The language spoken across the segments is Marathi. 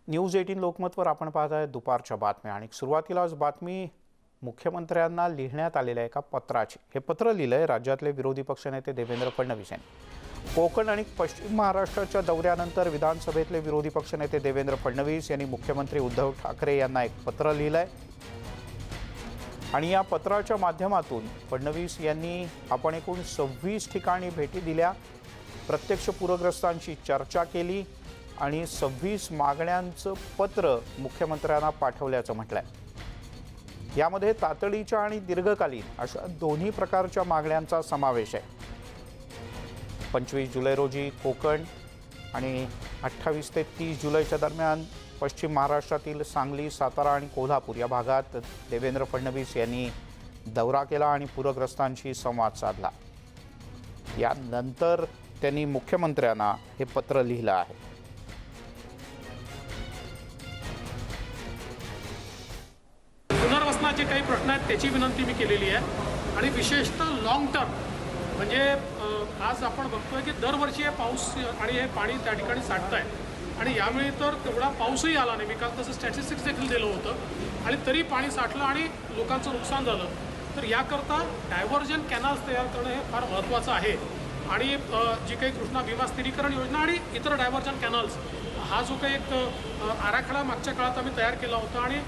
न्यूज 18 लोकमतवर आपण पाहत आहे दुपारच्या बातम्या आणि सुरुवातीलाच बातमी मुख्यमंत्र्यांना लिहिण्यात आलेल्या एका पत्राची। हे पत्र लिहिलंय राज्यातले विरोधी पक्षनेते देवेंद्र फडणवीस यांनी। कोकण आणि पश्चिम महाराष्ट्राच्या दौऱ्यानंतर विधानसभेतले विरोधी पक्षनेते देवेंद्र फडणवीस यांनी मुख्यमंत्री उद्धव ठाकरे यांना एक पत्र लिहिलंय आणि या पत्राच्या माध्यमातून फडणवीस यांनी आपण एकूण 26 ठिकाणी भेटी दिल्या, प्रत्यक्ष पूरग्रस्तांची चर्चा केली आणि 26 मागण्यांचं पत्र मुख्यमंत्र्यांना पाठवल्याचं म्हटलंय। यामध्ये तातडीच्या आणि दीर्घकालीन अशा दोन्ही प्रकारच्या मागण्यांचा समावेश आहे। 25 जुलै रोजी कोकण आणि 28 ते 30 जुलैच्या दरम्यान पश्चिम महाराष्ट्रातील सांगली, सातारा आणि कोल्हापूर या भागात देवेंद्र फडणवीस यांनी दौरा केला आणि पूरग्रस्तांशी संवाद साधला। यानंतर त्यांनी मुख्यमंत्र्यांना हे पत्र लिहिलं आहे। पुनर्वसनाचे काही प्रश्न आहेत त्याची विनंती मी केलेली आहे आणि विशेषतः लॉंग टर्म म्हणजे आज आपण बघतोय की दरवर्षी हे पाऊस आणि हे पाणी त्या ठिकाणी साठतं आहे आणि यावेळी तर तेवढा पाऊसही आला नाही। मी काल तसं स्टॅटिस्टिक्स देखील दिलं होतं आणि तरी पाणी साठलं आणि लोकांचं नुकसान झालं। तर याकरता डायव्हर्जन कॅनल्स तयार करणं हे फार महत्त्वाचं आहे आणि जी काही कृष्णा भीमा स्थिरीकरण योजना आणि इतर डायव्हर्जन कॅनल्स हा जो काही एक आराखडा मागच्या काळात आम्ही तयार केला होता आणि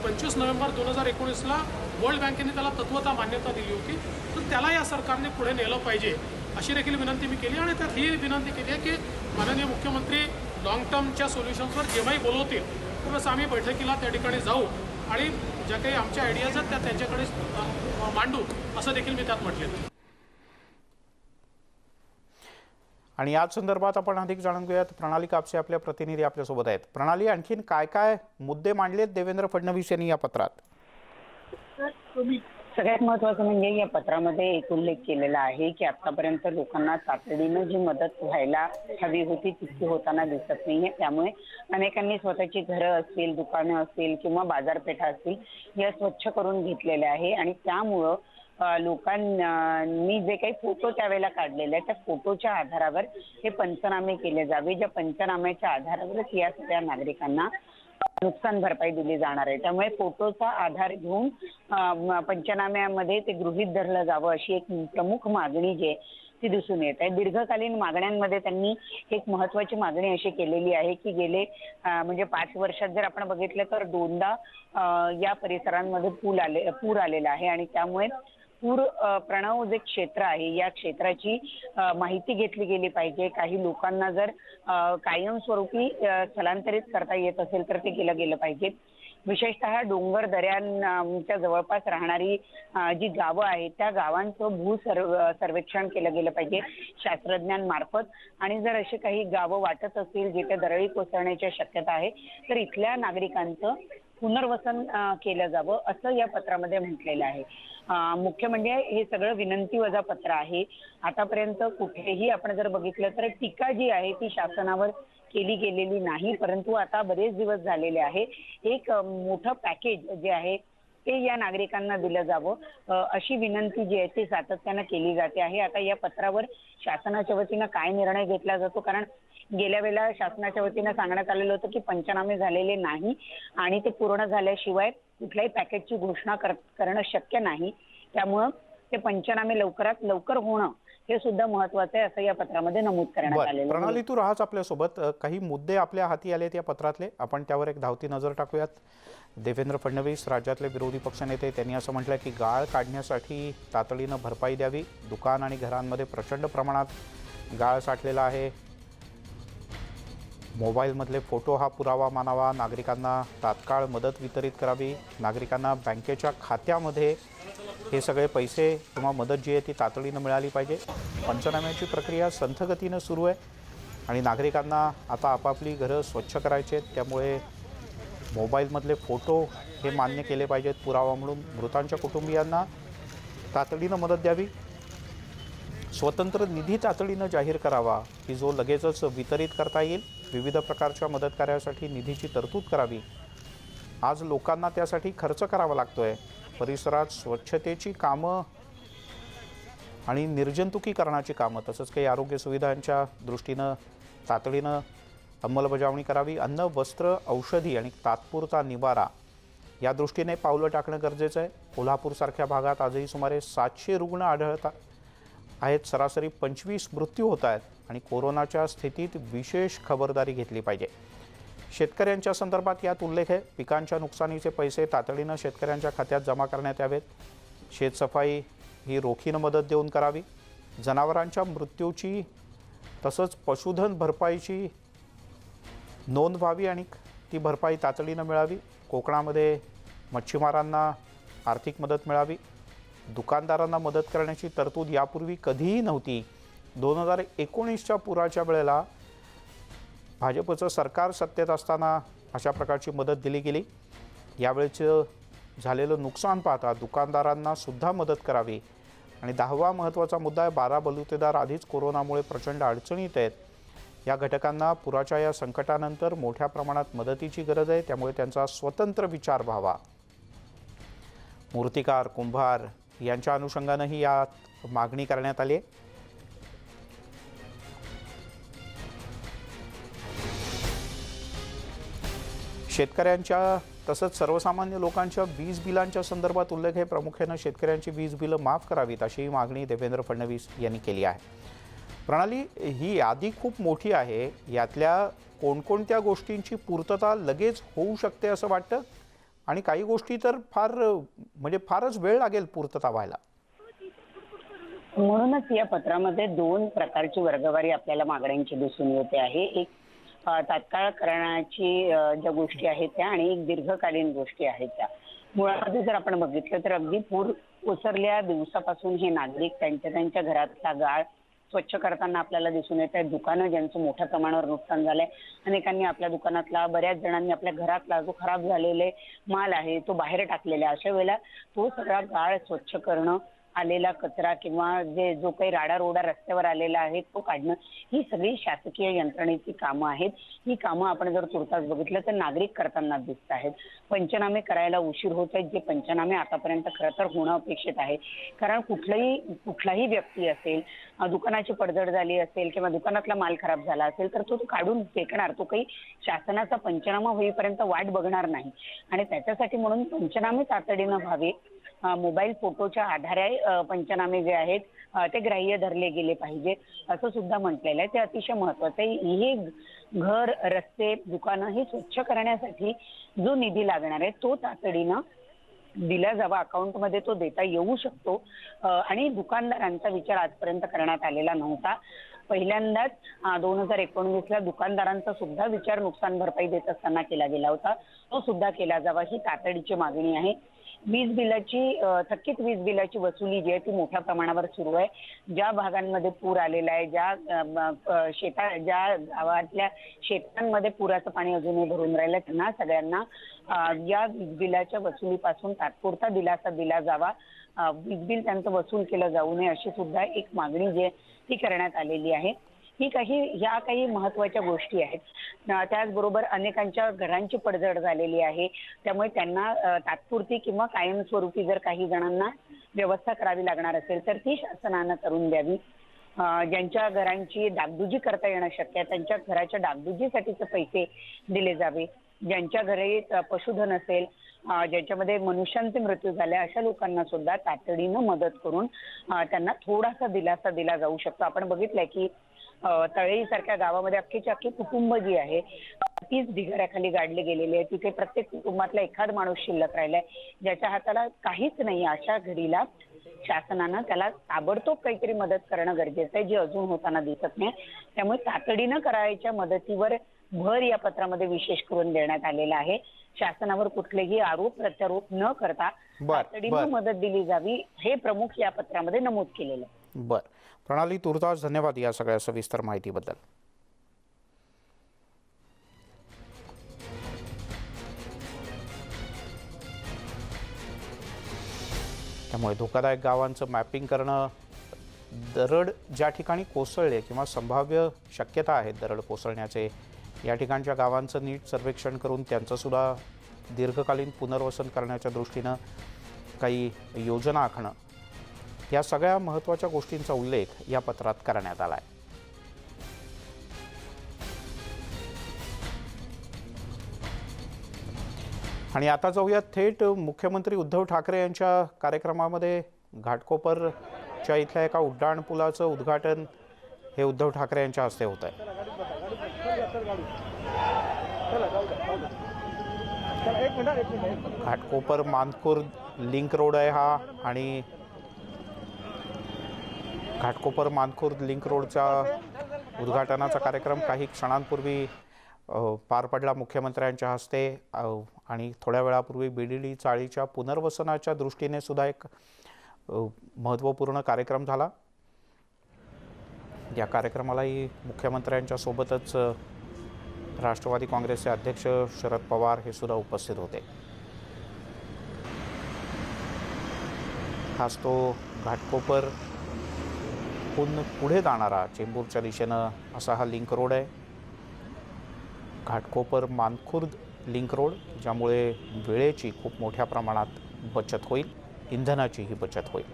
25 नोव्हेंबर 2019ला वर्ल्ड बँकेने त्याला तत्वता मान्यता दिली होती, तर त्याला या सरकारने पुढे नेलं पाहिजे अशी देखील विनंती मी केली आणि त्यात ही विनंती केली आहे की माननीय मुख्यमंत्री लॉंग टर्मच्या सोल्युशन्सवर जेव्हाही बोलवतील त्यावेळेस आम्ही बैठकीला त्या ठिकाणी जाऊ आणि ज्या काही आमच्या आयडियाज आहेत त्या त्यांच्याकडे मांडू असं देखील मी त्यात म्हटले। आणि याच संदर्भात आपण अधिक जाणून घेऊयात। प्रणाली कापसे आपल्या प्रतिनिधी आपल्यासोबत आहेत। प्रणाली, आणखीन काय काय मुद्दे मांडलेत देवेंद्र फडणवीस यांनी या पत्रात? सगळ्यात महत्त्वाचं म्हणजे या पत्रामध्ये एक उल्लेख केलेला आहे की आतापर्यंत लोकांना तातडीनं जी मदत व्हायला हवी होती तितकी होताना दिसत नाहीये। त्यामुळे अनेकांनी स्वतःची घरं असतील, दुकानं असतील किंवा बाजारपेठा असतील या स्वच्छ करून घेतलेल्या आहे आणि त्यामुळं लोकांनी जे काही फोटो त्यावेळेला काढलेले आहेत त्या फोटोच्या आधारावर हे पंचनामे केले जावे, ज्या पंचनाम्याच्या आधारावरच या सगळ्या नागरिकांना नुकसान भरपाई दिली जाणार आहे। त्यामुळे फोटोचा आधार घेऊन पंचनाम्यामध्ये ते गृहीत धरलं जावं अशी एक प्रमुख मागणी जी आहे ती दिसून येत आहे। दीर्घकालीन मागण्यांमध्ये त्यांनी एक महत्त्वाची मागणी अशी केलेली आहे की गेले म्हणजे 5 वर्षात जर आपण बघितलं तर 2दा या परिसरांमध्ये पूर आलेला आहे आणि त्यामुळे पूर प्रणव जे क्षेत्र आहे या क्षेत्राची माहिती घेतली गेली पाहिजे। काही लोकांना जर कायमस्वरूपी स्थलांतरित करता येत असेल तर ते केलं गेलं पाहिजे। विशेषतः डोंगर दऱ्यांच्या जवळपास राहणारी जी गावं आहेत त्या गावांचं सर्वेक्षण केलं गेलं पाहिजे शास्त्रज्ञांमार्फत आणि जर अशी काही गावं वाटत असतील जिथे दरडी कोसळण्याची शक्यता आहे तर इथल्या नागरिकांचं पुनर्वसन केलं जावं असं या पत्रामध्ये म्हटलेलं आहे। मुख्य म्हणजे हे सगळं विनंती वजा पत्र आहे। आतापर्यंत कुठेही आपण जर बघितलं तर टीका जी आहे ती शासनावर केली गेलेली नाही, परंतु आता बरेच दिवस झालेले आहे एक मोठं पॅकेज जे आहे ते या नागरिकांना दिलं जावं अशी विनंती जी आहे ती सातत्यानं केली जाते आहे। आता या पत्रावर शासनाच्या वतीनं काय निर्णय घेतला जातो, कारण गेल्या वेळेला शासनाच्या वतीनं सांगण्यात आलेलं होतं की पंचनामे झालेले नाही आणि ते पूर्ण झाल्याशिवाय कुठल्याही पॅकेजची घोषणा करणं शक्य नाही। त्यामुळं ते पंचनामे लवकरात लवकर होणं हे सुद्धा महत्त्वाचं आहे असं या पत्रामध्ये नमूद करण्यात आलेलं आहे। प्रणाली, तू राहाच आपल्यासोबत। काही मुद्दे आपल्या हाती आलेत या पत्रातले, आपण त्यावर एक धावती नजर टाकूयात। देवेंद्र फडणवीस राज्यातले विरोधी पक्षनेते त्यांनी असं म्हटलं की गाळ काढण्यासाठी तातडीनं भरपाई द्यावी। दुकान आणि घरांमध्ये प्रचंड प्रमाणात गाळ साठलेला आहे। मोबाईलमधले फोटो हा पुरावा मानावा। नागरिकांना तात्काळ मदत वितरित करावी। नागरिकांना बँकेच्या खात्यामध्ये हे सगळे पैसे किंवा मदत जी आहे ती तातडीनं मिळाली पाहिजे। पंचनाम्याची प्रक्रिया संथ गतीनं सुरू आहे आणि नागरिकांना आता आपापली घरं स्वच्छ करायची आहेत, त्यामुळे मोबाईलमधले फोटो हे मान्य केले पाहिजेत पुरावा म्हणून। मृतांच्या कुटुंबियांना तातडीनं मदत द्यावी। स्वतंत्र निधी तातडीनं जाहीर करावा की जो लगेचच वितरित करता येईल। विविध प्रकारच्या मदत कार्यासाठी निधीची तरतूद करावी। आज लोकांना त्यासाठी खर्च करावा लागतोय। परिसरात स्वच्छतेची कामं आणि निर्जंतुकीकरणाची कामं तसंच काही आरोग्य सुविधांच्या दृष्टीनं तातडीनं अंमलबजावणी करावी. अन्न, वस्त्र, औषधी आणि तात्पुरता निवारा या दृष्टीने पावलं टाकणं गरजेचं आहे. कोल्हापूरसारख्या भागात आजही सुमारे 700 रुग्ण आढळतात आहेत. सरासरी 25 मृत्यू होत आहेत आणि कोरोनाच्या स्थितीत विशेष खबरदारी घेतली पाहिजे. शेतकऱ्यांच्या संदर्भात यात उल्लेख आहे. पिकांच्या नुकसानीचे पैसे तातडीनं शेतकऱ्यांच्या खात्यात जमा करण्यात यावेत. शेतसफाई ही रोखीनं मदत देऊन करावी. जनावरांच्या मृत्यूची तसंच पशुधन भरपाईची नोंद व्हावी आणि ती भरपाई तातडीनं मिळावी. कोकणामध्ये मच्छीमारांना आर्थिक मदत मिळावी. दुकानदारांना मदत करण्याची तरतूद यापूर्वी कधीही नव्हती. 2019च्या पुराच्या वेळेला भाजपचं सरकार सत्तेत असताना अशा प्रकारची मदत दिली गेली. यावेळेचं झालेलं नुकसान पाहता दुकानदारांना सुद्धा मदत करावी. आणि 10वा महत्त्वाचा मुद्दा आहे, 12 बलुतेदार आधीच कोरोनामुळे प्रचंड अडचणीत आहेत. या घटकांना पुराच्या या संकटानंतर मोठ्या प्रमाणात मदतीची गरज आहे. त्यामुळे त्यांचा स्वतंत्र विचार व्हावा. मूर्तिकार, कुंभार यांच्या अनुषंगानंही यात मागणी करण्यात आली आहे. शेतकऱ्यांच्या तसंच सर्वसामान्य लोकांच्या वीज बिलांच्या संदर्भात उल्लेख आहे. प्रामुख्यानं शेतकऱ्यांची वीज बिलं माफ करावीत अशी मागणी देवेंद्र फडणवीस यांनी केली आहे. प्रणाली, ही यादी खूप मोठी आहे. यातल्या कोणकोणत्या गोष्टींची पूर्तता लगेच होऊ शकते असं वाटतं आणि काही गोष्टी तर फारच वेळ लागेल पूर्तता व्हायला. म्हणूनच या पत्रामध्ये 2 प्रकारची वर्गवारी आपल्याला मागण्यांची दिसून येते आहे. एक तात्काळ करण्याची ज्या गोष्टी आहेत त्या आणि एक दीर्घकालीन गोष्टी आहेत त्या. मुळामध्ये जर आपण बघितलं तर अगदी पूर ओसरल्या दिवसापासून हे नागरिक त्यांच्या घरातला गाळ स्वच्छ करताना आपल्याला दिसून येत आहे. दुकानं ज्यांचं मोठ्या प्रमाणावर नुकसान झालंय, अनेकांनी आपल्या दुकानातला, बऱ्याच जणांनी आपल्या घरातला जो खराब झालेले माल आहे तो बाहेर टाकलेला आहे. अशा वेळेला तो सगळा गाळ स्वच्छ करणं, आलेला कचरा किंवा जो काही राडारोडा रस्त्यावर आलेला आहे तो काढणं, ही सगळी शासकीय यंत्रणेची कामं आहेत. ही कामं आपण जर तुर्तास बघितलं तर नागरिक करताना दिसत आहेत. पंचनामे करायला उशीर होत आहेत, जे पंचनामे आतापर्यंत खरं तर होणं अपेक्षित आहे. कारण कुठलाही व्यक्ती असेल, दुकानाची पडझड झाली असेल किंवा दुकानातला माल खराब झाला असेल तर तो काढून फेकणार. तो काही शासनाचा पंचनामा होईपर्यंत वाट बघणार नाही. आणि त्याच्यासाठी म्हणून पंचनामे तातडीनं व्हावे. मोबाईल फोटोच्या आधारे पंचनामे जे आहेत ते ग्राह्य धरले गेले पाहिजे असं सुद्धा म्हटलेलं आहे. ते अतिशय महत्वाचं आहे. हे घर, रस्ते, दुकानं हे स्वच्छ करण्यासाठी जो निधी लागणार आहे तो तातडीनं दिला जावा. अकाउंटमध्ये तो देता येऊ शकतो. आणि दुकानदारांचा विचार आजपर्यंत करण्यात आलेला नव्हता. पहिल्यांदाच 2019ला दुकानदारांचा सुद्धा विचार नुकसान भरपाई देत असताना केला गेला होता. तो सुद्धा केला जावा, ही तातडीची मागणी आहे. वीज बिलाची थकीत वीज बिलाची वसुली जी आहे ती मोठ्या प्रमाणावर सुरू आहे. ज्या भागांमध्ये पूर आलेला आहे, ज्या गावातल्या शेतांमध्ये पुराचं पाणी अजूनही भरून राहिलं, त्यांना सगळ्यांना या वीज बिलाच्या वसुलीपासून तात्पुरता दिलासा दिला जावा. वीज बिल त्यांचं वसूल केलं जाऊ नये अशी सुद्धा एक मागणी जी आहे ती करण्यात आलेली आहे. ह्या काही महत्वाच्या गोष्टी आहेत. त्याचबरोबर अनेकांच्या घरांची पडझड झालेली आहे. त्यामुळे त्यांना तात्पुरती किंवा कायमस्वरूपी जर काही जणांना व्यवस्था करावी लागणार असेल तर ती शासनानं करून द्यावी. ज्यांच्या घरांची डागडुजी करता येणं शक्य आहे त्यांच्या घराच्या डागडुजीसाठीचे पैसे दिले जावे. ज्यांच्या घरी पशुधन असेल, ज्यांच्यामध्ये मनुष्यांचे मृत्यू झाले, अशा लोकांना सुद्धा तातडीनं मदत करून त्यांना थोडासा दिलासा दिला जाऊ शकतो. आपण बघितलंय की तळेई सारख्या गावामध्ये अख्खीच्या अख्खी कुटुंब जी आहे तीच ढिगाऱ्याखाली गाडली गेलेली आहे. तिथे प्रत्येक कुटुंबातला एखाद माणूस शिल्लक राहिलाय, ज्याच्या हाताला काहीच नाही. अशा घडीला शासनानं त्याला ताबडतोब काहीतरी मदत करणं गरजेचं आहे, जे अजून होताना दिसत नाही. त्यामुळे तातडीनं करायच्या मदतीवर भर या पत्रामध्ये विशेष करून देण्यात आलेला आहे. शासनावर कुठलेही आरोप प्रत्यारोप न करता तातडीनं मदत दिली जावी, हे प्रमुख या पत्रामध्ये नमूद केलेलं आहे. बर प्रणाली, तुर्तास धन्यवाद या सगळ्या सविस्तर माहितीबद्दल. त्यामुळे धोकादायक गावांचं मॅपिंग करणं, दरड ज्या ठिकाणी कोसळले किंवा संभाव्य शक्यता आहे दरड कोसळण्याचे, या ठिकाणच्या गावांचं नीट सर्वेक्षण करून त्यांचंसुद्धा दीर्घकालीन पुनर्वसन करण्याच्या दृष्टीनं काही योजना आखणं, या सगळ्या महत्त्वाच्या गोष्टींचा उल्लेख या पत्रात करण्यात आला आहे. आणि आता जाऊया थेट मुख्यमंत्री उद्धव ठाकरे यांच्या कार्यक्रमामध्ये. घाटकोपरच्या इथल्या एका उड्डाणपुलाचं उद्घाटन हे उद्धव ठाकरे यांच्या हस्ते होत आहे. घाटकोपर मानखुर्द लिंक रोड आहे हा, आणि घाटकोपर मानखुर्द लिंक रोडचा उद्घाटनाचा कार्यक्रम काही क्षणांपूर्वी पार पडला मुख्यमंत्र्यांच्या हस्ते. आणि थोड्या वेळापूर्वी बीडीडी चाळीच्या पुनर्वसनाच्या दृष्टीने सुद्धा एक महत्त्वपूर्ण कार्यक्रम झाला. या कार्यक्रमालाही मुख्यमंत्र्यांच्या सोबतच राष्ट्रवादी काँग्रेसचे अध्यक्ष शरद पवार हे सुद्धा उपस्थित होते. हाच तो घाटकोपर पुढे जाणारा चेंबूरच्या दिशेनं असा हा लिंक रोड आहे. घाटकोपर मानखुर्द लिंक रोड, ज्यामुळे वेळेची खूप मोठ्या प्रमाणात बचत होईल, इंधनाचीही बचत होईल.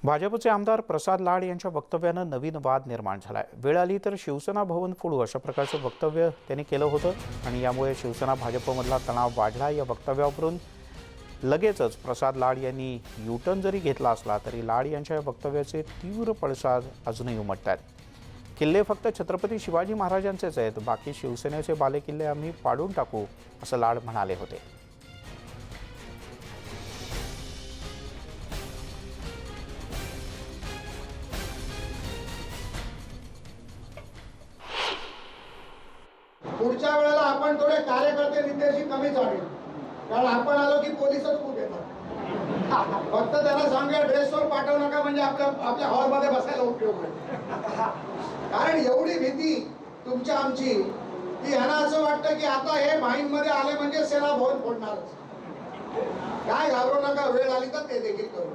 भाजपचे आमदार प्रसाद लाड यांच्या वक्तव्यानं नवीन वाद निर्माण झालाय. वेळ आली तर शिवसेना भवन फोडू अशा प्रकारचं वक्तव्य त्यांनी केलं होतं, आणि यामुळे शिवसेना भाजपमधला तणाव वाढला. या वक्तव्यावरून लगेचच प्रसाद लाड यांनी युटर्न जरी घेतला असला तरी लाड यांच्या वक्तव्याचे तीव्र पडसाद अजूनही उमटतात. किल्ले फक्त छत्रपती शिवाजी महाराजांचेच आहेत, बाकी शिवसेनेचे बालेकिल्ले आम्ही पाडून टाकू, असं लाड म्हणाले होते. पुढच्या वेळेला आपण थोडे कार्यकर्ते विद्यार्थी कमी जाणे, कारण आपण आलो की पोलीसच खूप येतात. फक्त त्यांना सांगा ड्रेसवर पाठवू नका, म्हणजे आपल्या हॉलमध्ये बसायला उपयोग आहे. कारण एवढी भीती तुमच्या आमची की ह्यांना असं वाटतं की आता हे माहीममध्ये आले म्हणजे सेना भवन फोडणारच. काय घाबरू नका, वेळ आली तर ते देखील करू.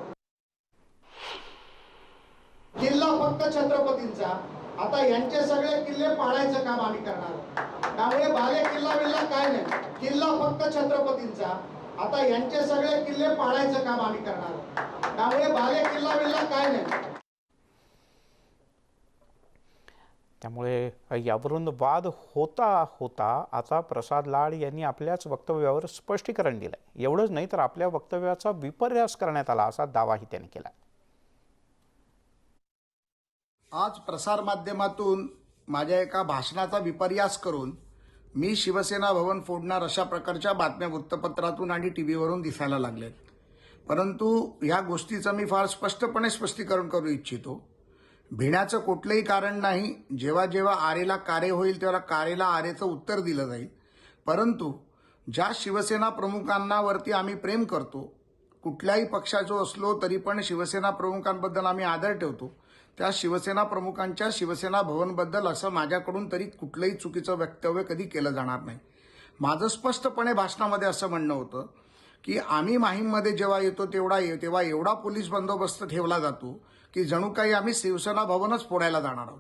किल्ला फक्त छत्रपतींचा, आता यांचे सगळे किल्ले पाडायचं काम आम्ही करणार. त्यामुळे बाले किल्ला बिल्ला काय नाही, किल्ला फक्त छत्रपतींचा, आता यांचे सगळे किल्ले पाडायचं काम आम्ही करणार. त्यामुळे बाले किल्ला बिल्ला काय नाही. त्यामुळे यावरून वाद होता आता प्रसाद लाड यांनी आपल्याच वक्तव्यावर स्पष्टीकरण दिलंय. एवढंच नाही तर आपल्या वक्तव्याचा विपर्यास करण्यात आला असा दावाही त्यांनी केला. आज प्रसारमाध्यमातून माझ्या एका भाषणाचा विपर्यास करून मी शिवसेना भवन फोडणार अशा प्रकारच्या बातम्या वृत्तपत्रातून आणि टीव्हीवरून दिसायला लागल्यात. परंतु ह्या गोष्टीचं मी फार स्पष्टपणे स्पष्टीकरण करू इच्छितो. भिण्याचं कुठलंही कारण नाही. जेव्हा जेव्हा आरेला कारे होईल तेव्हा कारेला आरेचं उत्तर दिलं जाईल. परंतु ज्या शिवसेना प्रमुखांवरती आम्ही प्रेम करतो, कुठल्याही पक्षाचो असलो तरी पण शिवसेना प्रमुखांबद्दल आम्ही आदर ठेवतो, त्या शिवसेना प्रमुखांच्या शिवसेना भवनबद्दल असं माझ्याकडून तरी कुठलंही चुकीचं वक्तव्य कधी केलं जाणार नाही. माझं स्पष्टपणे भाषणामध्ये असं म्हणणं होतं की आम्ही माहीममध्ये जेव्हा येतो तेव्हा एवढा पोलीस बंदोबस्त ठेवला जातो की जणू काही आम्ही शिवसेना भवनच फोडायला जाणार आहोत.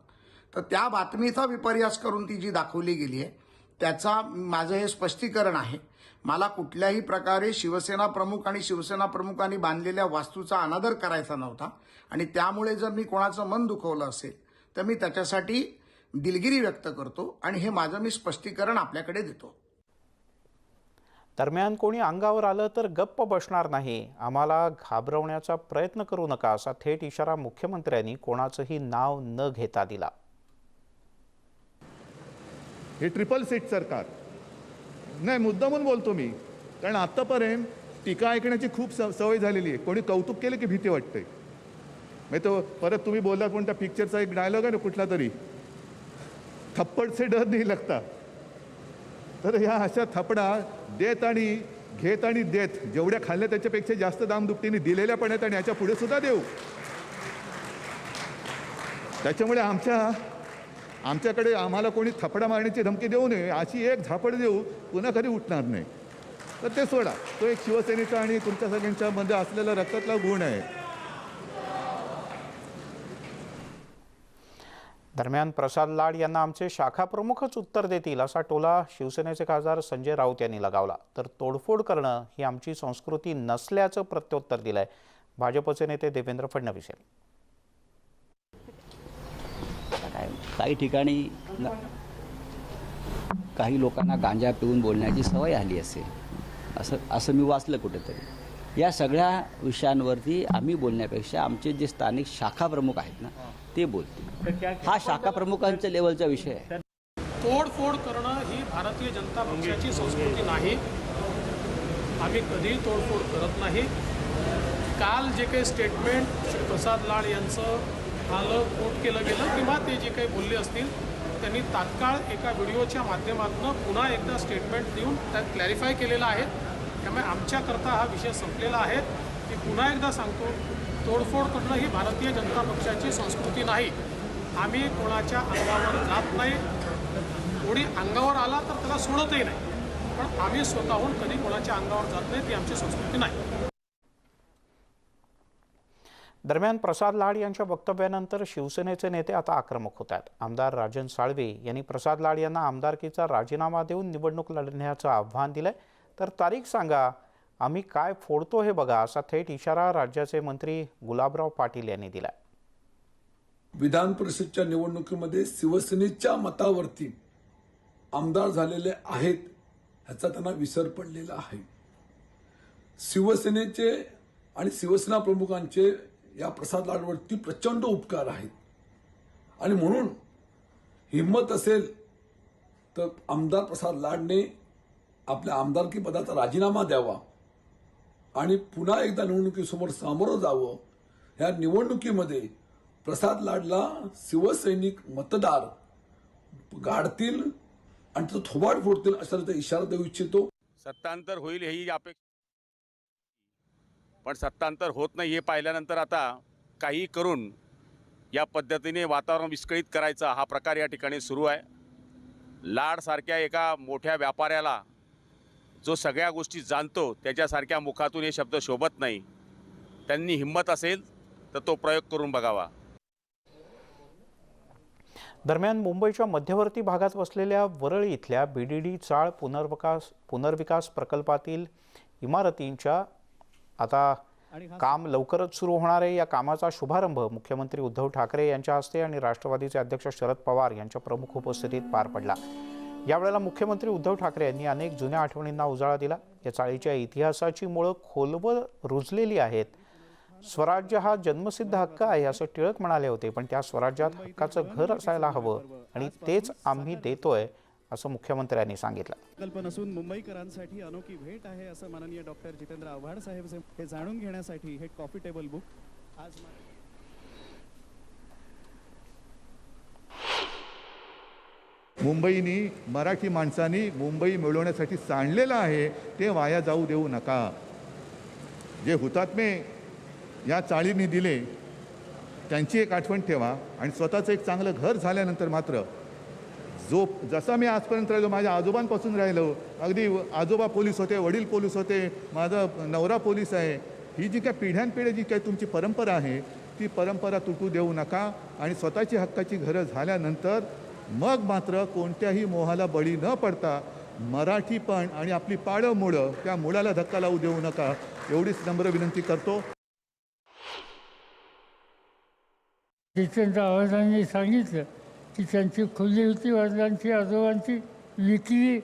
तर त्या बातमीचा विपर्यास करून ती जी दाखवली गेली आहे त्याचा माझं हे स्पष्टीकरण आहे. मला कुठल्याही प्रकारे शिवसेना प्रमुख आणि शिवसेना प्रमुखांनी बांधलेल्या वास्तूचा अनादर करायचा नव्हता, आणि त्यामुळे जर मी कोणाचं मन दुखवलं असेल तर मी त्याच्यासाठी दिलगिरी व्यक्त करतो, आणि हे माझं मी स्पष्टीकरण आपल्याकडे देतो. दरम्यान कोणी अंगावर आलं तर गप्प बसणार नाही, आम्हाला घाबरवण्याचा प्रयत्न करू नका, असा थेट इशारा मुख्यमंत्र्यांनी कोणाचंही नाव न घेता दिला. हे ट्रिपल सीट सरकार नाही, मुद्दामून बोलतो मी, कारण आत्तापर्यंत टीका ऐकण्याची खूप सवय झालेली आहे. कोणी कौतुक केलं की भीती वाटते. मी तो परत तुम्ही बोललात पण त्या पिक्चरचा एक डायलॉग आहे ना कुठला तरी, थप्पड से डर नाही लगता. तर ह्या अशा थपडा देत आणि घेत आणि देत, जेवढ्या खाल्ल्या त्याच्यापेक्षा जास्त दामदुपटीने दिलेल्या पण आहेत, आणि याच्या पुढे सुद्धा देऊ. त्याच्यामुळे आमच्याकडे आम्हाला कोणी थपडा मारण्याची धमकी देऊ नये, अशी एक झापड देऊ पुन्हा कधी उठणार नाही. तर ते सोडा, तो एक शिवसेनेचा आणि तुमच्या सगळ्यांच्या मध्ये असलेला रक्तातला गुण आहे. दरम्यान प्रसाद लाड यांना आमचे शाखा प्रमुखच उत्तर देतील असा टोला शिवसेनेचे खासदार संजय राऊत यांनी लगावला. तर तोडफोड करणं ही आमची संस्कृती नसल्याचं प्रत्युत्तर दिलंय भाजपचे नेते देवेंद्र फडणवीस यांनी. काही ठिकाणी काही लोकांना गांजा पिऊन बोलण्याची सवय आली असेल, असं मी वाचलं कुठेतरी. या सगळ्या विषयांवरती आम्ही बोलण्यापेक्षा आमचे जे स्थानिक शाखा प्रमुख आहेत ना ते बोलतील. हा शाखा प्रमुखांच्या लेवलचा विषय आहे. तोडफोड करणं ही भारतीय जनता पक्षाची संस्कृती नाही. आम्ही कधीही तोडफोड करत नाही. काल जे काही स्टेटमेंट श्री प्रसाद लाड यांचं आलं, कोट केलं गेलं किंवा ते जे काही बोलले असतील त्यांनी तात्काळ एका व्हिडिओच्या माध्यमातून पुन्हा एकदा स्टेटमेंट देऊन त्यात क्लॅरिफाय केलेलं आहे. त्यामुळे आमच्याकरता हा विषय संपलेला आहे. मी पुन्हा एकदा सांगतो, तोडफोड करणं ही भारतीय जनता पक्षाची संस्कृती नाही. आम्ही कोणाच्या अंगावर जात नाही. कोणी अंगावर आला तर त्याला सोडतही नाही, पण आम्ही स्वतःहून कधी कोणाच्या अंगावर जात नाही. ती आमची संस्कृती नाही. दरम्यान प्रसाद लाड यांच्या वक्तव्यानंतर शिवसेनेचे नेते आता आक्रमक होत आहेत. आमदार राजन साळवे यांनी प्रसाद लाड यांना आमदारकीचा राजीनामा देऊन निवडणूक लढण्याचं आव्हान दिलंय. तर तारीख सांगा, आम्ही काय फोडतो हे बघा, असा थेट इशारा राज्याचे मंत्री गुलाबराव पाटील यांनी दिलाय. विधान परिषदच्या निवडणुकीमध्ये शिवसेनेच्या मतावरती आमदार झालेले आहेत ह्याचा त्यांना विसर पडलेला आहे. शिवसेनेचे आणि शिवसेना प्रमुखांचे या प्रसाद लाडवरती प्रचंड उपकार आहेत आणि म्हणून हिम्मत असेल तर आमदार प्रसाद लाडने आपल्या आमदारकी पदाचा राजीनामा द्यावा आणि पुन्हा एकदा निवडणुकीसमोर सामोरं जावं. ह्या निवडणुकीमध्ये प्रसाद लाडला शिवसैनिक मतदार गाडतील आणि तो थोबाड फोडतील असा इशारा देऊ इच्छितो. सत्तांतर होईल ही अपेक्षा, पण सत्तांतर होत नाही हे पाहिल्यानंतर आता काही करून या पद्धतीने वातावरण विस्कळीत करायचा हा प्रकार या ठिकाणी सुरू आहे. लाड सारख्या एका मोठ्या व्यापाऱ्याला जो सगळ्या गोष्टी जाणतो त्याच्यासारख्या मुखातून हे शब्द शोभत नाही. त्यांनी हिम्मत असेल तर तो प्रयोग करून बघावा. दरम्यान मुंबईच्या मध्यवर्ती भागात वसलेल्या वरळी इथल्या बीडीडी चाळ पुनर्विकास प्रकल्पातील इमारतींच्या आता काम लवकरच सुरू होणार आहे. या कामाचा शुभारंभ मुख्यमंत्री उद्धव ठाकरे यांच्या हस्ते आणि राष्ट्रवादीचे अध्यक्ष शरद पवार यांच्या प्रमुख उपस्थितीत पार पडला. यावेळेला मुख्यमंत्री उद्धव ठाकरे यांनी अनेक जुन्या आठवणींना उजाळा दिला. या चाळीच्या इतिहासाची मुळं खोलवर रुजलेली आहेत. स्वराज्य हा जन्मसिद्ध हक्क आहे असं टिळक म्हणाले होते, पण त्या स्वराज्यात हक्काचं घर असायला हवं आणि तेच आम्ही देतोय असं मुख्यमंत्र्यांनी सांगितलं. कल्पना नसून मुंबईकरांसाठी अनोखी भेट आहे असं माननीय डॉक्टर जितेंद्र आव्हाड साहेब हे जाणून घेण्यासाठी हे कॉफी टेबल बुक आज मुंबईनी मराठी माणसांनी मुंबई मिळवण्यासाठी सांडलेलं आहे ते वाया जाऊ देऊ नका. जे हुतात्मे या चाळींनी दिले त्यांची एक आठवण ठेवा आणि स्वतःचं एक चांगलं घर झाल्यानंतर मात्र जसा मी आजपर्यंत राहिलो, माझ्या आजोबांपासून राहिलो, अगदी आजोबा पोलीस होते, वडील पोलीस होते, माझा नवरा पोलीस आहे, ही जी काय पिढ्यानपिढ्या जी काय तुमची परंपरा आहे ती परंपरा तुटू देऊ नका आणि स्वतःची हक्काची घरं झाल्यानंतर मग मात्र कोणत्याही मोहाला बळी न पडता मराठीपण आणि आपली पाळं मुळं त्या मुळाला धक्का लावू देऊ नका एवढीच नम्र विनंती करतो. जितेंद्र आव्हाडांनी सांगितलं की त्यांची खुली होती वडिलांची आजोबांची, विकली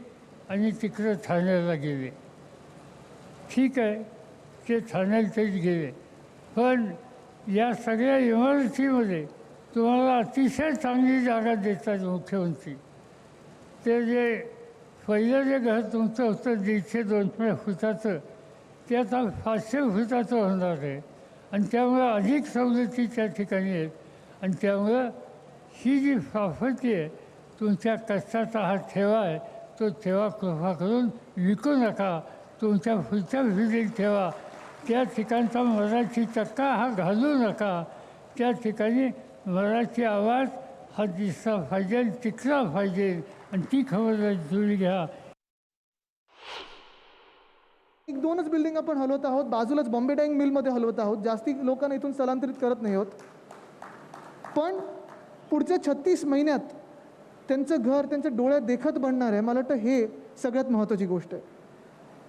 आणि तिकडं ठाण्याला गेले. ठीक आहे, ते ठाण्याला तेच गेले, पण या सगळ्या इमारतीमध्ये तुम्हाला अतिशय चांगली जागा देतात मुख्यमंत्री. ते जे पहिलं जे घर तुमचं होतं 150-200 फुटाचं ते आता 500 फुटाचं होणार आहे आणि त्यामुळे अधिक सवलती त्या ठिकाणी आहेत. आणि त्यामुळं ही जी प्रॉपर्टी आहे तुमच्या कष्टाचा हा ठेवा आहे, तो ठेवा कृपा करून विकू नका. तुमच्या पुढच्या पिढीत ठेवा. त्या ठिकाणचा मराठी टक्का हा घालू नका. त्या ठिकाणी मराठी आवाज हा दिसला पाहिजे, टिकला पाहिजे आणि ती खबरदारी जुळी घ्या. 1-2च बिल्डिंग आपण हलवत आहोत, बाजूलाच बॉम्बे डाईंग मिलमध्ये हलवत आहोत, जास्ती लोकांना इथून स्थलांतरित करत नाही आहोत. पण पुढच्या 36 महिन्यात त्यांचं घर त्यांच्या डोळ्यात देखत बनणार आहे. मला वाटतं हे सगळ्यात महत्त्वाची गोष्ट आहे.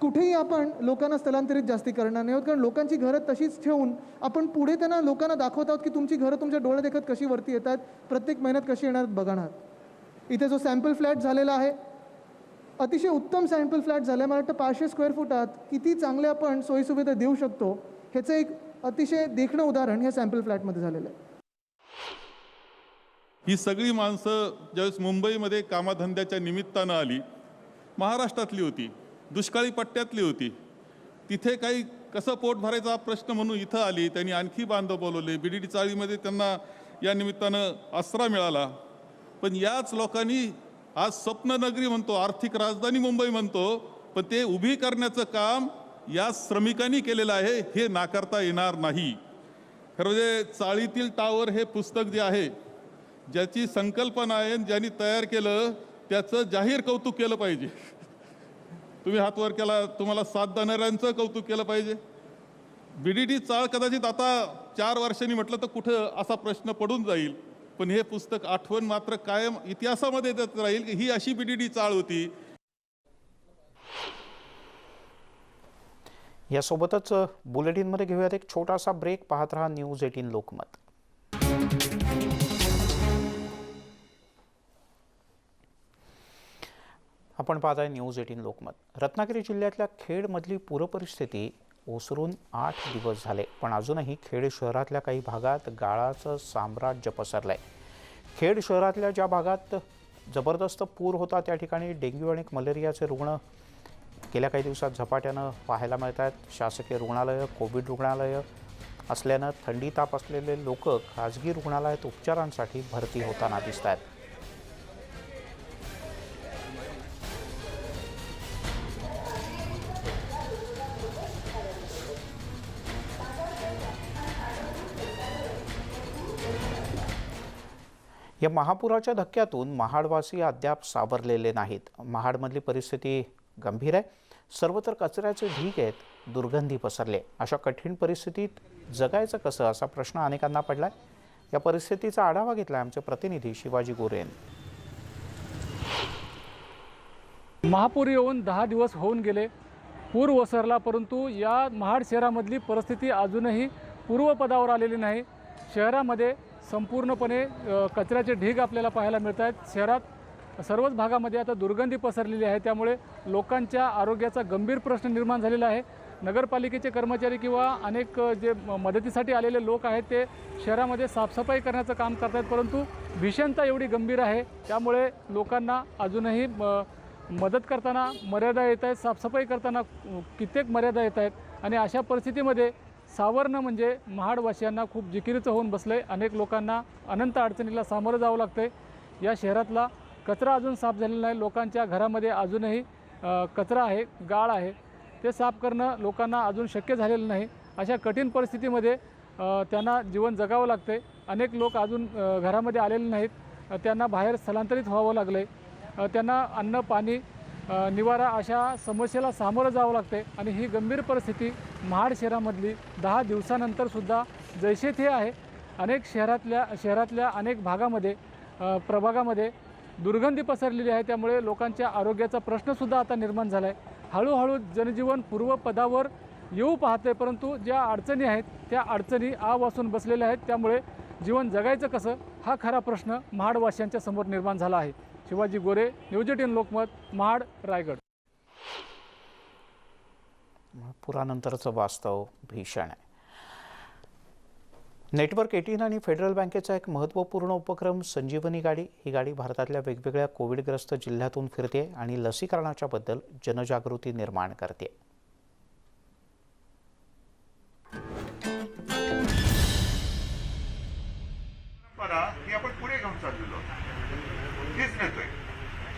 कुठेही आपण लोकांना स्थलांतरित जास्ती करणार नाही आहोत, कारण लोकांची घरं तशीच ठेवून आपण पुढे त्यांना लोकांना दाखवत आहोत की तुमची घरं तुमच्या डोळे देखत कशी वरती येत आहेत, प्रत्येक महिन्यात कशी येणार बघणार. इथे जो सॅम्पल फ्लॅट झालेला आहे, अतिशय उत्तम सॅम्पल फ्लॅट झाला आहे. मला वाटतं 500 स्क्वेअर फुटात किती चांगले आपण सोयीसुविधा देऊ शकतो ह्याचं एक अतिशय देखणं उदाहरण ह्या सॅम्पल फ्लॅटमध्ये झालेलं आहे. ही सगळी माणसं ज्यावेळेस मुंबईमध्ये कामाधंद्याच्या निमित्तानं आली, महाराष्ट्रातली होती, दुष्काळी पट्ट्यातली होती, तिथे काही कसं पोट भरायचा प्रश्न म्हणून इथं आली. त्यांनी आणखी बांधव बोलवले. BDD चाळीमध्ये त्यांना या निमित्तानं आसरा मिळाला. पण याच लोकांनी आज स्वप्ननगरी म्हणतो, आर्थिक राजधानी मुंबई म्हणतो, पण ते उभी करण्याचं काम या श्रमिकांनी केलेलं आहे, हे नाकारता येणार नाही. खरं म्हणजे चाळीतील टावर हे पुस्तक जे आहे, ज्याची संकल्पना आहे, ज्यांनी तयार केलं, त्याचं जाहीर कौतुक केलं पाहिजे. तुम्ही हात वर केला, तुम्हाला साथ देणाऱ्यांचं कौतुक केलं पाहिजे. BDD चाळ कदाचित आता 4 वर्षांनी म्हटलं तर कुठं असा प्रश्न पडून जाईल, पण हे पुस्तक आठवण मात्र कायम इतिहासामध्ये देत राहील की ही अशी BDD चाळ होती. यासोबतच बुलेटिनमध्ये घेऊयात एक छोटासा ब्रेक. पाहत रहा न्यूज 18 लोकमत. आपण पाहताय न्यूज 18 लोकमत. रत्नागिरी जिल्ह्यातल्या खेडमधली पूरपरिस्थिती ओसरून 8 दिवस झाले, पण अजूनही खेड शहरातल्या काही भागात गाळाचं साम्राज्य पसरलंय. खेड शहरातल्या ज्या भागात जबरदस्त पूर होता त्या ठिकाणी डेंग्यू आणि मलेरियाचे रुग्ण गेल्या काही दिवसात झपाट्यानं पाहायला मिळत आहेत. शासकीय रुग्णालयं, कोविड रुग्णालयं असल्यानं थंडी ताप असलेले लोक खाजगी रुग्णालयात उपचारांसाठी भरती होताना दिसत आहेत. या महापुराच्या धक्क्यातून महाडवासी अद्याप सावरलेले नाहीत. महाडमधली परिस्थिती गंभीर आहे. सर्वत्र कचऱ्याचे ढीग आहेत, दुर्गंधी पसरले. अशा कठीण परिस्थितीत जगायचं कसं असा प्रश्न अनेकांना पडलाय. या परिस्थितीचा आढावा घेतला आमचे प्रतिनिधी शिवाजी गोरे यांनी. महापूर येऊन 10 दिवस होऊन गेले. पूर ओसरला, परंतु या महाड शहरामधली परिस्थिती अजूनही पूर्वपदावर आलेली नाही. शहरामध्ये संपूर्णपणे कचऱ्याचे ढीग आपल्याला पाहायला मिळत आहेत. शहरात सर्वच भागामध्ये आता दुर्गंधी पसरलेली आहे, त्यामुळे लोकांच्या आरोग्याचा गंभीर प्रश्न निर्माण झालेला आहे. नगरपालिकेचे कर्मचारी किंवा अनेक जे मदतीसाठी आलेले लोक आहेत ते शहरामध्ये साफसफाई करण्याचं काम करत आहेत, परंतु भीषणता एवढी गंभीर आहे त्यामुळे लोकांना अजूनही मदत करताना मर्यादा येत आहेत, साफसफाई करताना कित्येक मर्यादा येत आहेत. आणि अशा परिस्थितीमध्ये सावरणं म्हणजे महाडवासियांना खूप जिकिरीचं होऊन बसलं आहे. अनेक लोकांना अनंत अडचणीला सामोरं जावं लागतं आहे. या शहरातला कचरा अजून साफ झालेला नाही. लोकांच्या घरामध्ये अजूनही कचरा आहे, गाळ आहे, ते साफ करणं लोकांना अजून शक्य झालेलं नाही. अशा कठीण परिस्थितीमध्ये त्यांना जीवन जगावं लागतं आहे. अनेक लोक अजून घरामध्ये आलेले नाहीत, त्यांना बाहेर स्थलांतरित व्हावं लागलं आहे. त्यांना अन्न, पाणी, निवारा अशा समस्येला सामोरं जावं लागते. आणि ही गंभीर परिस्थिती महाड शहरामधली 10 दिवसानंतरसुद्धा जैसे थे आहे. अनेक शहरातल्या अनेक भागामध्ये, प्रभागामध्ये दुर्गंधी पसरलेली आहे, त्यामुळे लोकांच्या आरोग्याचा प्रश्नसुद्धा आता निर्माण झाला आहे. हळूहळू जनजीवन पूर्वपदावर येऊ पाहते, परंतु ज्या अडचणी आहेत त्या अडचणी वासून बसलेल्या आहेत. त्यामुळे जीवन जगायचं कसं हा खरा प्रश्न महाडवासियांच्या समोर निर्माण झाला आहे. शिवाजी गोरे, न्यूज 18 लोकमत, महाड, रायगड. पुरानंतरचं वास्तव भीषण आहे. नेटवर्क 18 आणि फेडरल बँकेचा एक महत्त्वपूर्ण उपक्रम संजीवनी गाडी. ही गाडी भारतातल्या वेगवेगळ्या कोविडग्रस्त जिल्ह्यातून फिरते आणि लसीकरणाच्या बद्दल जनजागृती निर्माण करते. ही आपण पुढे घेऊन चाललेलो हेच नेतोय.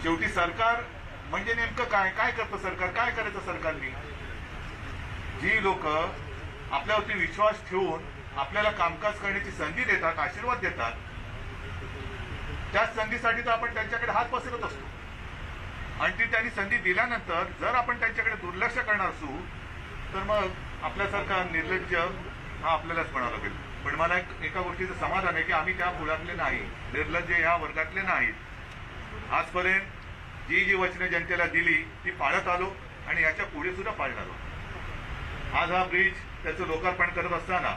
शेवटी सरकार म्हणजे नेमकं काय करतं सरकार, काय करायचं सरकारने? जी लोक आपल्यावरती विश्वास ठेवून आपल्याला कामकाज करण्याची संधी देतात, आशीर्वाद देतात, त्याच संधीसाठी तर आपण त्यांच्याकडे हात पसरत असतो. आणि ती त्यांनी संधी दिल्यानंतर जर आपण त्यांच्याकडे दुर्लक्ष करणार असू तर मग आपल्यासारखा निर्लज्ज हा आपल्यालाच म्हणावं लागेल. पण मला एका गोष्टीचं समाधान आहे की आम्ही त्या मुलातले नाही, निर्लज्ज या वर्गातले नाहीत. आजपर्यंत जी वचनं जनतेला दिली ती पाळत आलो आणि याच्या पुढे सुद्धा पाळणार आहोत. आज हा ब्रिज त्याचं लोकार्पण करत असताना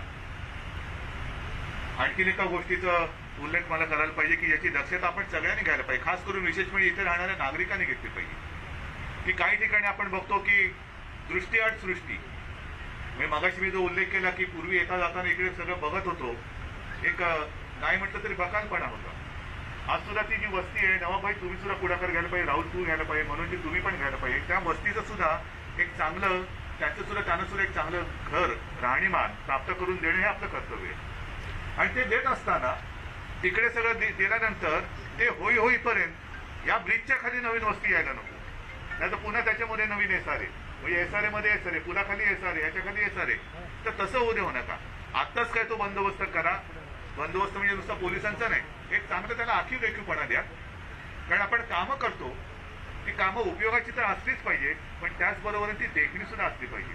आणखीन एका गोष्टीचा उल्लेख मला करायला पाहिजे की याची दक्षता आपण सगळ्यांनी घ्यायला पाहिजे, खास करून विशेष म्हणजे इथे राहणाऱ्या नागरिकांनी घेतली पाहिजे. की काही ठिकाणी आपण बघतो की दृष्टीआड सृष्टी, मगाशी मी जो उल्लेख केला की पूर्वी येता जाताना इकडे सगळं बघत होतो, एक नाही म्हटलं तरी बकालपणा होता. आज सुद्धा ती जी वस्ती आहे, नवाबाई तुम्ही सुद्धा पुढाकार घ्यायला पाहिजे, राहुल तू घ्यायला पाहिजे, म्हणून तुम्ही पण घ्यायला पाहिजे. त्या वस्तीचं सुद्धा एक चांगलं त्यांना सुद्धा एक चांगलं घर, राहणीमान प्राप्त करून देणे हे आपलं कर्तव्य आहे. आणि ते देत असताना तिकडे सगळं दिल्यानंतर ते होईपर्यंत या ब्रिजच्या खाली नवीन वस्ती यायला नको, नाही तर पुन्हा त्याच्यामध्ये नवीन एसआरए, म्हणजे एसआरए मध्ये एसआरए, पुलाखाली एसआरए, याच्या खाली एसआरए, तर तसं होऊ देऊ नका. आत्ताच काय तो बंदोबस्त करा. बंदोबस्त म्हणजे नुसता पोलिसांचा नाही, एक चांगलं त्याला आखीव रेखीवपणा द्या. कारण आपण कामं करतो, ती कामं उपयोगाची तर असलीच पाहिजे, पण त्याचबरोबर ती देखणी सुद्धा असली पाहिजे.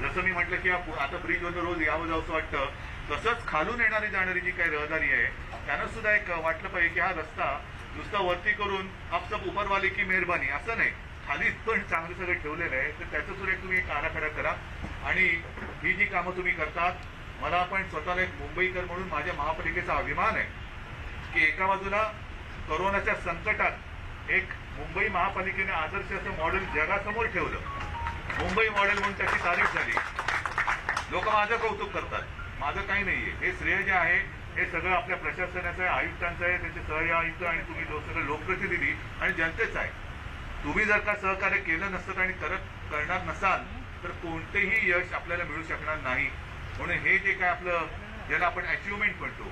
जसं मी म्हटलं की आता ब्रिजवर रोज यावं जावंसं वाटतं, तसंच खालून येणारी जाणारी जी काही रहदारी आहे त्यांना सुद्धा एक वाटलं पाहिजे की हा रस्ता नुसता वरती करून आपसप उपरवाली की मेहरबानी असं नाही, खाली पण चांगलं सगळं ठेवलेलं आहे. तर त्याचं सुद्धा तुम्ही एक आराखडा करा. आणि ही जी कामं तुम्ही करतात, मला पण स्वतःला एक मुंबईकर म्हणून माझ्या महापालिकेचा अभिमान आहे की एका बाजूला कोरोनाच्या संकटात एक मुंबई महापालिकेने आदर्श असं मॉडेल जगासमोर ठेवलं. मुंबई मॉडेल म्हणून त्याची तारीफ झाली. लोक माझं कौतुक करतात, माझं काही नाहीये. हे श्रेय जे आहे हे सगळं आपल्या प्रशासनाचं आहे, आयुक्तांचं आहे, त्यांचे सहआयुक्त आणि तुम्ही सगळं लोकप्रतिनिधी आणि जनतेचं आहे. तुम्ही जर का सहकार्य केलं नसतं आणि करणार नसाल तर कोणतेही यश आपल्याला मिळू शकणार नाही. म्हणून हे जे काय आपलं ज्याला आपण अचिव्हमेंट म्हणतो,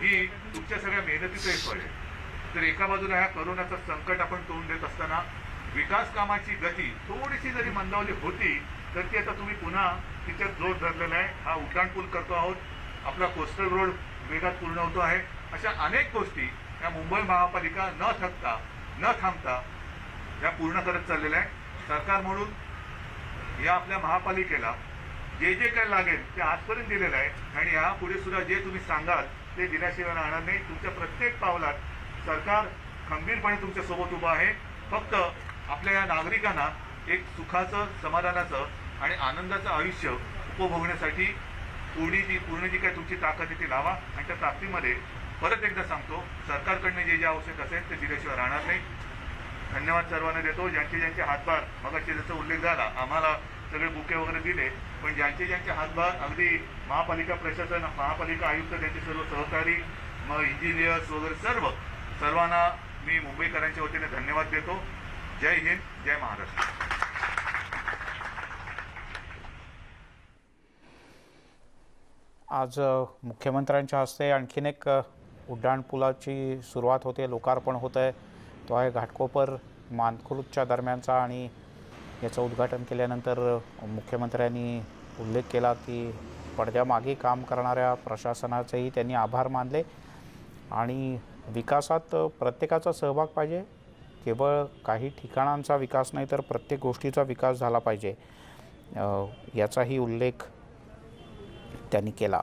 ही तुमच्या सगळ्या मेहनतीचं एक फळ आहे. तर एका बाजूला ह्या कोरोनाचं संकट आपण तोंड देत असताना विकास कामाची गती थोडीशी जरी मंदावली होती तर ती आता तुम्ही पुन्हा तिच्यात जोर धरलेला आहे. हा उड्डाणपूल करतो आहोत, आपला कोस्टल रोड वेगात पूर्ण होतो आहे. अशा अनेक गोष्टी या मुंबई महापालिका न थकता न थांबता या पूर्ण करत चाललेल्या आहे. सरकार म्हणून या आपल्या महापालिकेला जे जे काय लागेल ते आजपर्यंत दिलेलं आहे आणि यापुढे सुद्धा जे तुम्ही सांगाल ते दिल्याशिवाय राहणार नाही. तुमच्या प्रत्येक पावलात सरकार खंबीरपणे तुमच्या सोबत उभं आहे. फक्त आपल्या या नागरिकांना एक सुखाचं, समाधानाचं आणि आनंदाचं आयुष्य उपभोगण्यासाठी पूर्ण जी काय तुमची ताकद आहे ती लावा. आणि त्या ताकदीमध्ये परत एकदा सांगतो, सरकारकडनं जे जे आवश्यक असेल ते दिल्याशिवाय राहणार नाही. धन्यवाद सर्वांना देतो. ज्यांचे हातभार, मगाशी जसं उल्लेख झाला, आम्हाला सगळे बुके वगैरे दिले, पण ज्यांचे हातभार अगदी महापालिका प्रशासन, महापालिका आयुक्त, त्यांचे सर्व सहकारी, मग इंजिनियर्स वगैरे सर्वांना मी मुंबईकरांच्या वतीने धन्यवाद देतो. जय हिंद, जय महाराष्ट्र. आज मुख्यमंत्र्यांच्या हस्ते आणखीन एक उड्डाणपुलाची सुरुवात होते, लोकार्पण होत आहे. तो आहे घाटकोपर मानखुर्दच्या दरम्यानचा. आणि याचं उद्घाटन केल्यानंतर मुख्यमंत्र्यांनी उल्लेख केला की पडद्यामागे काम करणाऱ्या प्रशासनाचेही त्यांनी आभार मानले. आणि विकासात प्रत्येकाचा सहभाग पाहिजे, केवळ काही ठिकाणांचा विकास नाही तर प्रत्येक गोष्टीचा विकास झाला पाहिजे, याचाही उल्लेख त्यांनी केला.